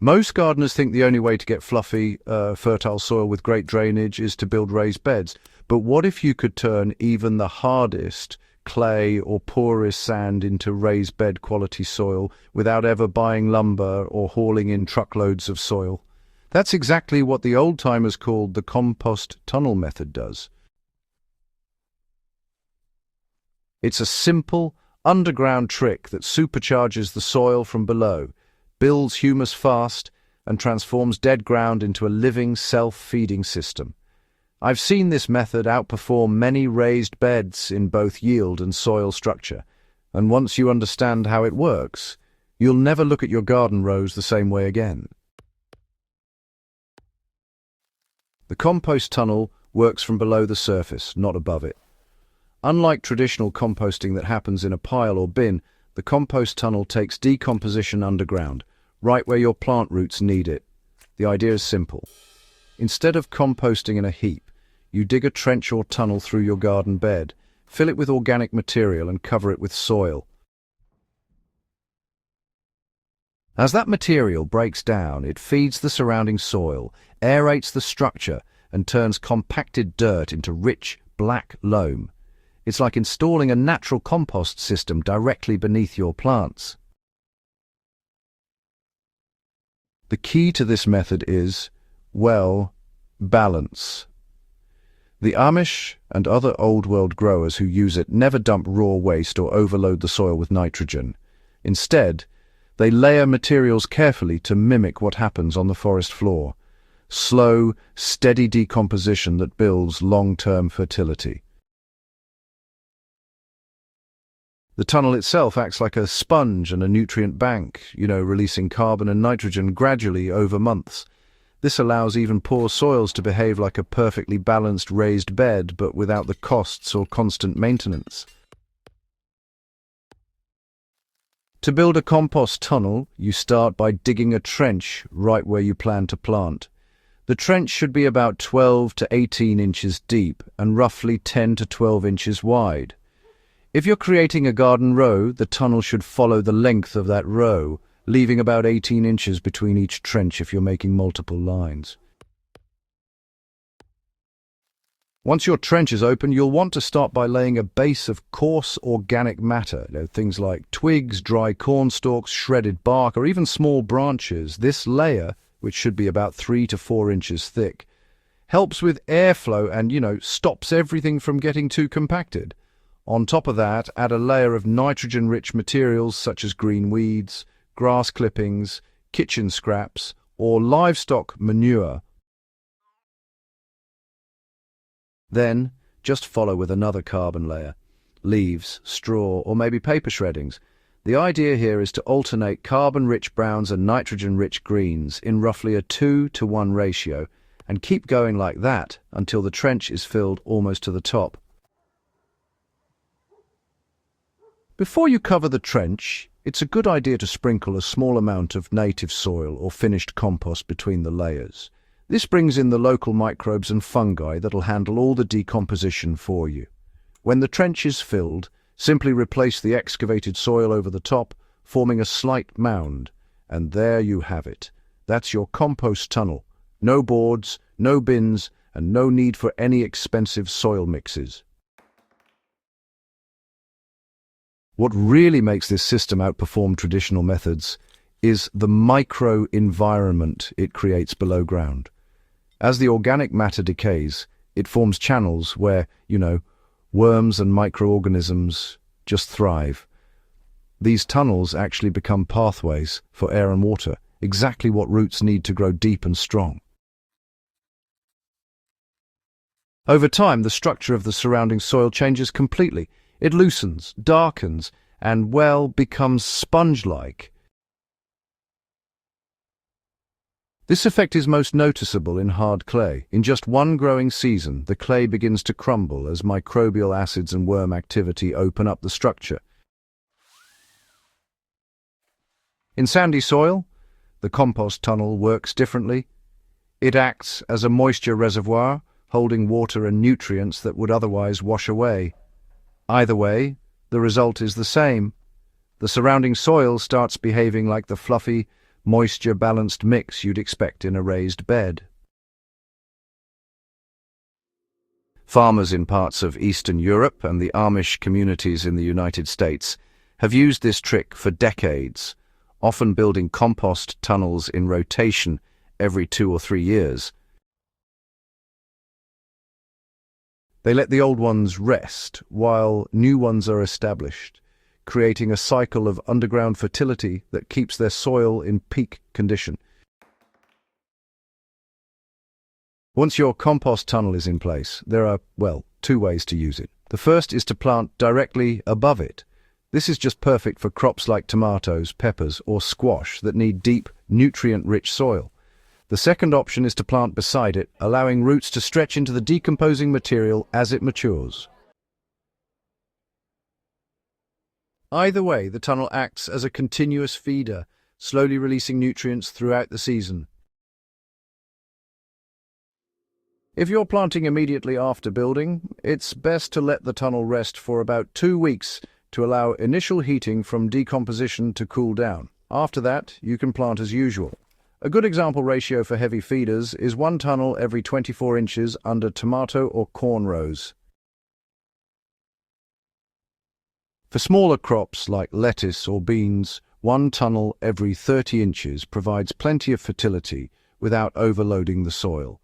Most gardeners think the only way to get fluffy, fertile soil with great drainage is to build raised beds. But what if you could turn even the hardest clay or porous sand into raised bed quality soil without ever buying lumber or hauling in truckloads of soil? That's exactly what the old-timers called the compost tunnel method does. It's a simple, underground trick that supercharges the soil from below, builds humus fast, and transforms dead ground into a living, self-feeding system. I've seen this method outperform many raised beds in both yield and soil structure, and once you understand how it works, you'll never look at your garden rows the same way again. The compost tunnel works from below the surface, not above it. Unlike traditional composting that happens in a pile or bin, the compost tunnel takes decomposition underground, right where your plant roots need it. The idea is simple. Instead of composting in a heap, you dig a trench or tunnel through your garden bed, fill it with organic material and cover it with soil. As that material breaks down, it feeds the surrounding soil, aerates the structure, and turns compacted dirt into rich, black loam. It's like installing a natural compost system directly beneath your plants. The key to this method is, well, balance. The Amish and other old-world growers who use it never dump raw waste or overload the soil with nitrogen. Instead, they layer materials carefully to mimic what happens on the forest floor. Slow, steady decomposition that builds long-term fertility. The tunnel itself acts like a sponge and a nutrient bank, releasing carbon and nitrogen gradually over months. This allows even poor soils to behave like a perfectly balanced raised bed, but without the costs or constant maintenance. To build a compost tunnel, you start by digging a trench right where you plan to plant. The trench should be about 12 to 18 inches deep and roughly 10 to 12 inches wide. If you're creating a garden row, the tunnel should follow the length of that row, leaving about 18 inches between each trench if you're making multiple lines. Once your trench is open, you'll want to start by laying a base of coarse organic matter, things like twigs, dry corn stalks, shredded bark, or even small branches. This layer, which should be about 3 to 4 inches thick, helps with airflow and, stops everything from getting too compacted. On top of that, add a layer of nitrogen-rich materials such as green weeds, grass clippings, kitchen scraps, or livestock manure. Then, just follow with another carbon layer, leaves, straw, or maybe paper shreddings. The idea here is to alternate carbon-rich browns and nitrogen-rich greens in roughly a 2-to-1 ratio, and keep going like that until the trench is filled almost to the top. Before you cover the trench, it's a good idea to sprinkle a small amount of native soil or finished compost between the layers. This brings in the local microbes and fungi that'll handle all the decomposition for you. When the trench is filled, simply replace the excavated soil over the top, forming a slight mound. And there you have it. That's your compost tunnel. No boards, no bins, and no need for any expensive soil mixes. What really makes this system outperform traditional methods is the micro-environment it creates below ground. As the organic matter decays, it forms channels where, worms and microorganisms just thrive. These tunnels actually become pathways for air and water, exactly what roots need to grow deep and strong. Over time, the structure of the surrounding soil changes completely. It loosens, darkens, and, becomes sponge-like. This effect is most noticeable in hard clay. In just one growing season, the clay begins to crumble as microbial acids and worm activity open up the structure. In sandy soil, the compost tunnel works differently. It acts as a moisture reservoir, holding water and nutrients that would otherwise wash away. Either way, the result is the same. The surrounding soil starts behaving like the fluffy, moisture-balanced mix you'd expect in a raised bed. Farmers in parts of Eastern Europe and the Amish communities in the United States have used this trick for decades, often building compost tunnels in rotation every 2 or 3 years. They let the old ones rest while new ones are established, creating a cycle of underground fertility that keeps their soil in peak condition. Once your compost tunnel is in place, there are, well, 2 ways to use it. The first is to plant directly above it. This is just perfect for crops like tomatoes, peppers, or squash that need deep, nutrient-rich soil. The second option is to plant beside it, allowing roots to stretch into the decomposing material as it matures. Either way, the tunnel acts as a continuous feeder, slowly releasing nutrients throughout the season. If you're planting immediately after building, it's best to let the tunnel rest for about 2 weeks to allow initial heating from decomposition to cool down. After that, you can plant as usual. A good example ratio for heavy feeders is 1 tunnel every 24 inches under tomato or corn rows. For smaller crops like lettuce or beans, 1 tunnel every 30 inches provides plenty of fertility without overloading the soil.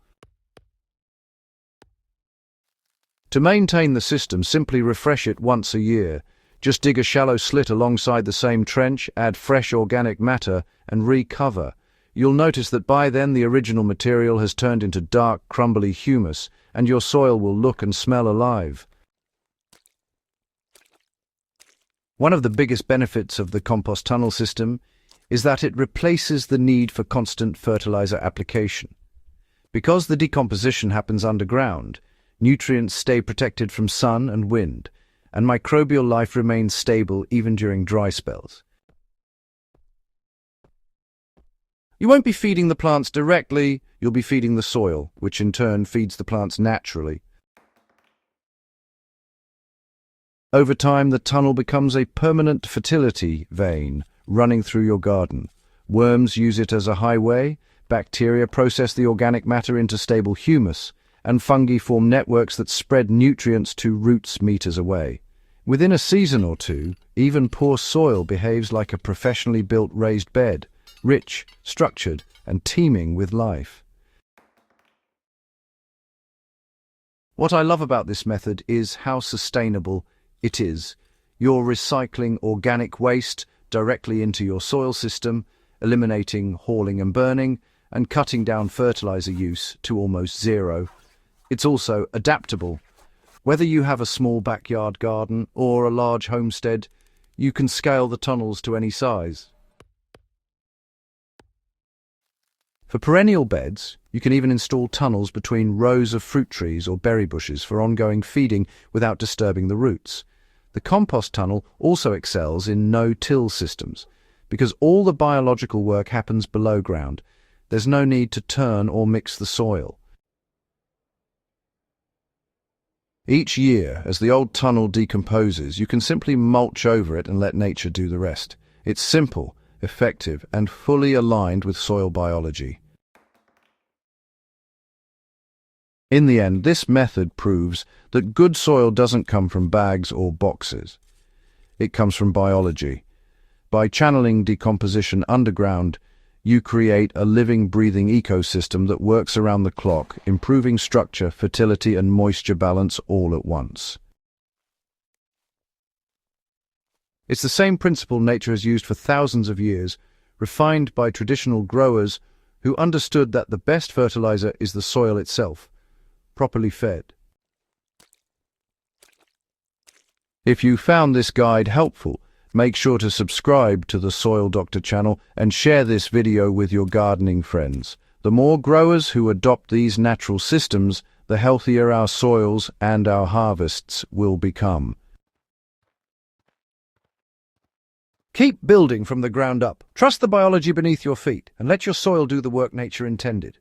To maintain the system, simply refresh it once a year. Just dig a shallow slit alongside the same trench, add fresh organic matter, and recover. You'll notice that by then the original material has turned into dark, crumbly humus, and your soil will look and smell alive. One of the biggest benefits of the compost tunnel system is that it replaces the need for constant fertilizer application. Because the decomposition happens underground, nutrients stay protected from sun and wind, and microbial life remains stable even during dry spells. You won't be feeding the plants directly, you'll be feeding the soil, which in turn feeds the plants naturally. Over time, the tunnel becomes a permanent fertility vein running through your garden. Worms use it as a highway, bacteria process the organic matter into stable humus, and fungi form networks that spread nutrients to roots meters away. Within a season or 2, even poor soil behaves like a professionally built raised bed, rich, structured, and teeming with life. What I love about this method is how sustainable it is. You're recycling organic waste directly into your soil system, eliminating hauling and burning, and cutting down fertilizer use to almost zero. It's also adaptable. Whether you have a small backyard garden or a large homestead, you can scale the tunnels to any size. For perennial beds, you can even install tunnels between rows of fruit trees or berry bushes for ongoing feeding without disturbing the roots. The compost tunnel also excels in no-till systems. Because all the biological work happens below ground, there's no need to turn or mix the soil. Each year, as the old tunnel decomposes, you can simply mulch over it and let nature do the rest. It's simple, effective, and fully aligned with soil biology. In the end, this method proves that good soil doesn't come from bags or boxes. It comes from biology. By channeling decomposition underground, you create a living, breathing ecosystem that works around the clock, improving structure, fertility, and moisture balance all at once. It's the same principle nature has used for thousands of years, refined by traditional growers who understood that the best fertilizer is the soil itself, properly fed. If you found this guide helpful, make sure to subscribe to the Soil Doctor channel and share this video with your gardening friends. The more growers who adopt these natural systems, the healthier our soils and our harvests will become. Keep building from the ground up. Trust the biology beneath your feet and let your soil do the work nature intended.